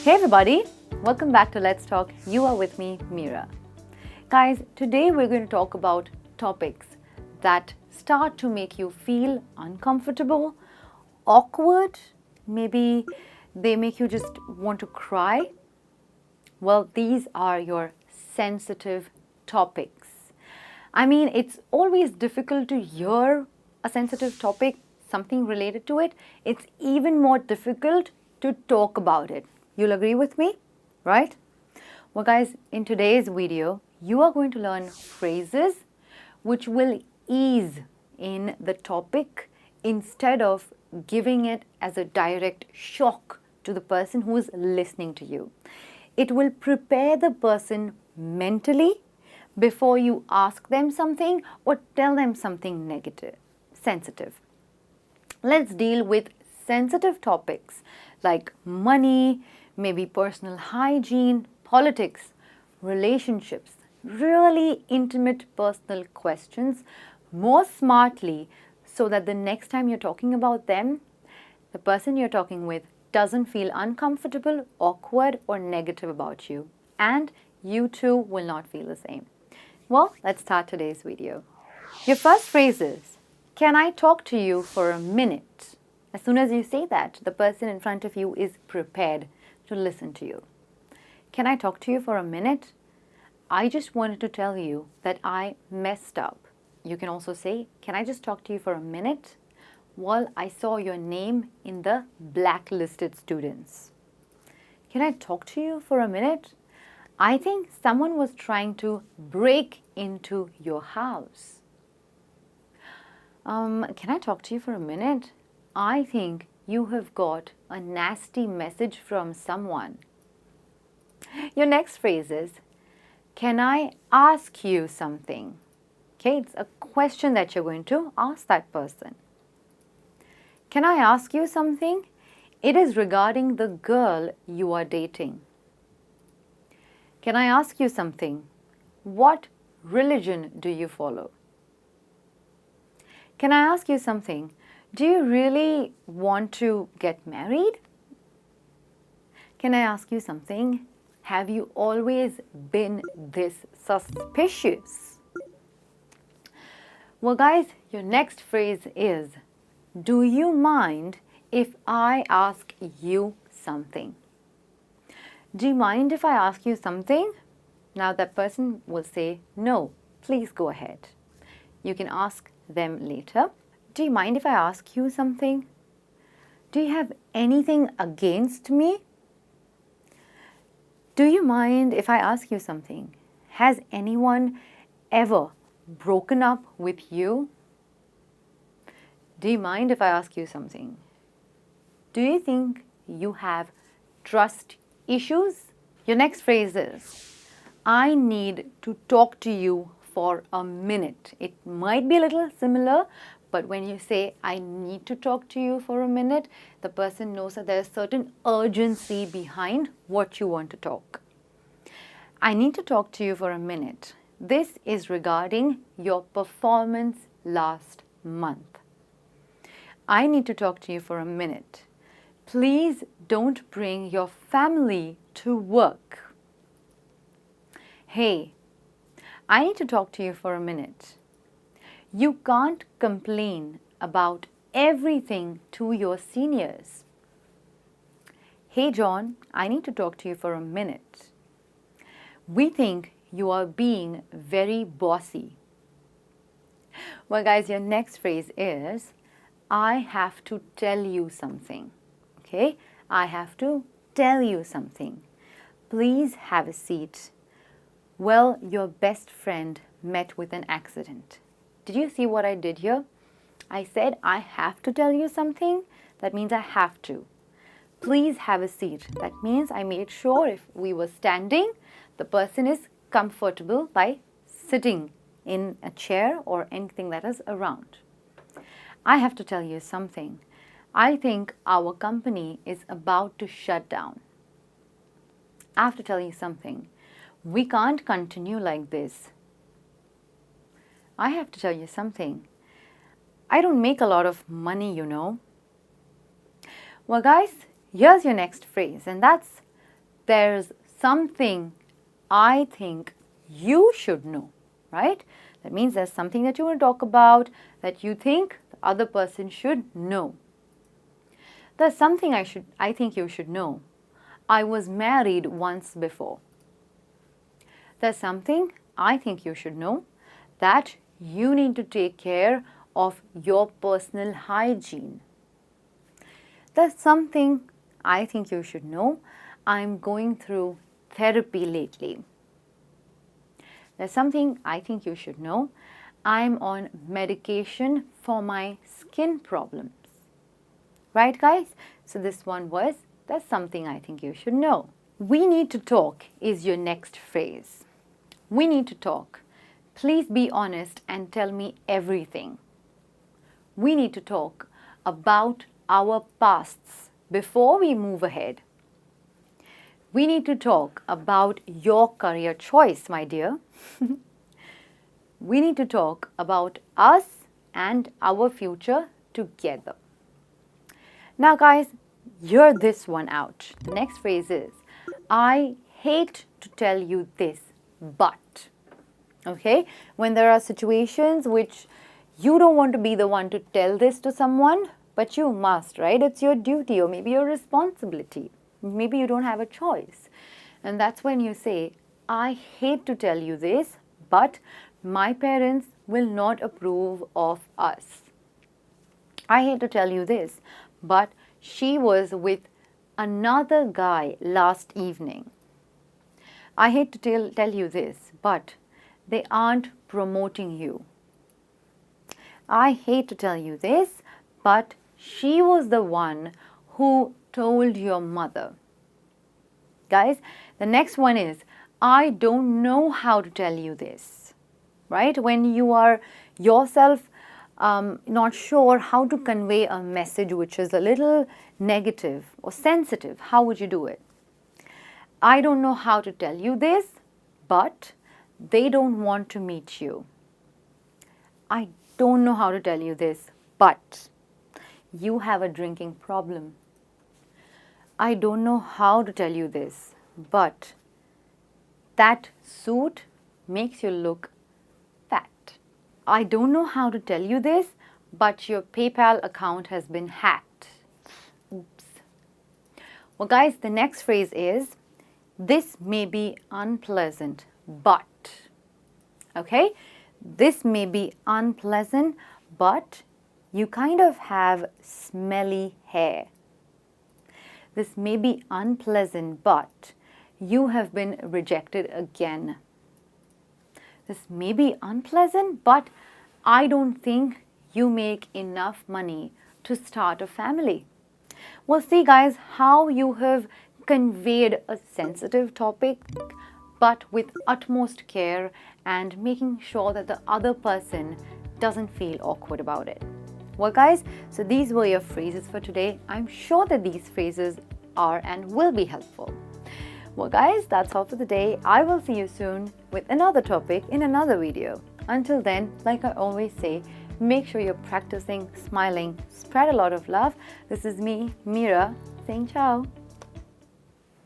Hey everybody, welcome back to Let's Talk. You are with me, Meera. Guys, today we're going to talk about topics that start to make you feel uncomfortable, awkward, maybe they make you just want to cry. Well, these are your sensitive topics. I mean, it's always difficult to hear a sensitive topic, something related to it. It's even more difficult to talk about it. You'll agree with me, right? Well, guys, in today's video, you are going to learn phrases which will ease in the topic instead of giving it as a direct shock to the person who is listening to you. It will prepare the person mentally before you ask them something or tell them something negative, sensitive. Let's deal with sensitive topics like money, maybe personal hygiene, politics, relationships, really intimate personal questions more smartly so that the next time you're talking about them, the person you're talking with doesn't feel uncomfortable, awkward, or negative about you. And you too will not feel the same. Well, let's start today's video. Your first phrase is, "Can I talk to you for a minute?" As soon as you say that, the person in front of you is prepared to listen to you. Can I talk to you for a minute? I just wanted to tell you that I messed up. You can also say, "Can I just talk to you for a minute?" Well, I saw your name in the blacklisted students. Can I talk to you for a minute? I think someone was trying to break into your house. Can I talk to you for a minute? I think you have got a nasty message from someone. Your next phrase is, "Can I ask you something?" Okay, it's a question that you're going to ask that person. Can I ask you something? It is regarding the girl you are dating. Can I ask you something? What religion do you follow? Can I ask you something? Do you really want to get married? Can I ask you something? Have you always been this suspicious? Well, guys, your next phrase is, "Do you mind if I ask you something?" Do you mind if I ask you something? Now that person will say, "No, please go ahead." You can ask them later. Do you mind if I ask you something? Do you have anything against me? Do you mind if I ask you something? Has anyone ever broken up with you? Do you mind if I ask you something? Do you think you have trust issues? Your next phrase is, "I need to talk to you for a minute." It might be a little similar, but when you say, "I need to talk to you for a minute," the person knows that there's certain urgency behind what you want to talk. "I need to talk to you for a minute." This is regarding your performance last month. "I need to talk to you for a minute. Please don't bring your family to work." "Hey, I need to talk to you for a minute. You can't complain about everything to your seniors." "Hey, John, I need to talk to you for a minute. We think you are being very bossy." Well, guys, your next phrase is, "I have to tell you something." Okay, I have to tell you something. Please have a seat. Well, your best friend met with an accident. Did you see what I did here? I said I have to tell you something. That means I have to. Please have a seat. That means I made sure if we were standing, the person is comfortable by sitting in a chair or anything that is around. I have to tell you something. I think our company is about to shut down. I have to tell you something. We can't continue like this. I have to tell you something. I don't make a lot of money, you know. Well, guys, here's your next phrase, and that's there's something I think you should know, right? That means there's something that you want to talk about that you think the other person should know. There's something I think you should know. I was married once before. There's something I think you should know, that you need to take care of your personal hygiene. There's something I think you should know. I'm going through therapy lately. There's something I think you should know. I'm on medication for my skin problems. Right, guys? So this one was, there's something I think you should know. We need to talk is your next phrase. We need to talk. Please be honest and tell me everything. We need to talk about our pasts before we move ahead. We need to talk about your career choice, my dear. We need to talk about us and our future together. Now, guys, hear this one out. The next phrase is, I hate to tell you this, but. Okay? When there are situations which you don't want to be the one to tell this to someone, but you must, right? It's your duty or maybe your responsibility. Maybe you don't have a choice. And that's when you say, I hate to tell you this, but my parents will not approve of us. I hate to tell you this, but she was with another guy last evening. I hate to tell you this, but they aren't promoting you. I hate to tell you this, but she was the one who told your mother. Guys, the next one is, I don't know how to tell you this. Right? When you are yourself not sure how to convey a message which is a little negative or sensitive, how would you do it? I don't know how to tell you this, but they don't want to meet you. I don't know how to tell you this, but you have a drinking problem. I don't know how to tell you this, but that suit makes you look fat. I don't know how to tell you this, but your PayPal account has been hacked. Oops. Well, guys, the next phrase is, this may be unpleasant, but. Okay? This may be unpleasant, but you kind of have smelly hair. This may be unpleasant, but you have been rejected again. This may be unpleasant, but I don't think you make enough money to start a family. Well, see, guys, how you have conveyed a sensitive topic, but with utmost care and making sure that the other person doesn't feel awkward about it. Well, guys, so these were your phrases for today. I'm sure that these phrases are and will be helpful. Well, guys, that's all for the day. I will see you soon with another topic in another video. Until then, like I always say, make sure you're practicing smiling, spread a lot of love. This is me, Meera, saying ciao.